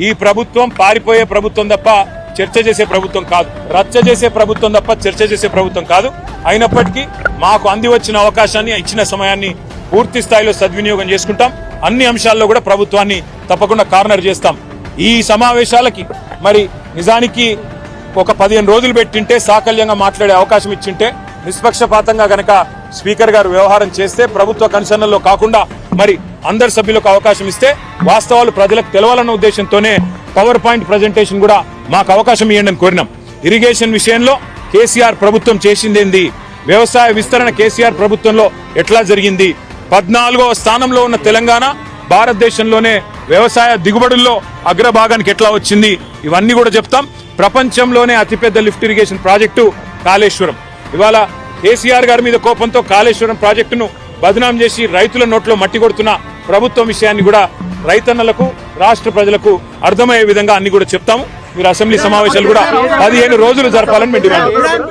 ఈ ప్రభుత్వం పారిపోయే ప్రభుత్వం తప్ప చర్చ చేసే ప్రభుత్వం కాదు, రచ్చ చేసే ప్రభుత్వం తప్ప చర్చ చేసే ప్రభుత్వం కాదు. అయినప్పటికీ మాకు అంది వచ్చిన అవకాశాన్ని, ఇచ్చిన సమయాన్ని పూర్తి స్థాయిలో సద్వినియోగం చేసుకుంటాం. అన్ని అంశాల్లో కూడా ప్రభుత్వాన్ని తప్పకుండా కార్నర్ చేస్తాం. ఈ సమావేశాలకి మరి నిజానికి ఒక 15 రోజులు పెట్టింటే, సాకల్యంగా మాట్లాడే అవకాశం ఇచ్చింటే, నిష్పక్షపాతంగా గనక స్పీకర్ గారు వ్యవహారం చేస్తే, ప్రభుత్వ కన్సర్న్లో కాకుండా మరి అందరి సభ్యులకు అవకాశం ఇస్తే వాస్తవాలు ప్రజలకు తెలవాలన్న ఉద్దేశంతోనే పవర్ పాయింట్ ప్రజెంటేషన్ కూడా మాకు అవకాశం ఇవ్వండి అని కోరినాం. ఇరిగేషన్ విషయంలో కేసీఆర్ ప్రభుత్వం చేసిందేంది, వ్యవసాయ విస్తరణ కేసీఆర్ ప్రభుత్వంలో ఎట్లా జరిగింది, 14వ స్థానంలో ఉన్న తెలంగాణ భారతదేశంలోనే వ్యవసాయ దిగుబడుల్లో అగ్రభాగానికి ఎట్లా వచ్చింది, ఇవన్నీ కూడా చెప్తాం. ప్రపంచంలోనే అతిపెద్ద లిఫ్ట్ ఇరిగేషన్ ప్రాజెక్టు కాళేశ్వరం. ఇవాళ కేసీఆర్ గారి మీద కోపంతో కాళేశ్వరం ప్రాజెక్టును బదనాం చేసి రైతుల నోట్లో మట్టి కొడుతున్న ప్రభుత్వం విషయాన్ని కూడా రైతన్నలకు, రాష్ట్ర ప్రజలకు అర్థమయ్యే విధంగా అన్ని కూడా చెప్తాము. మీరు అసెంబ్లీ సమావేశాలు కూడా 15 రోజులు జరపాలని మేము డిమాండ్ చేస్తాం.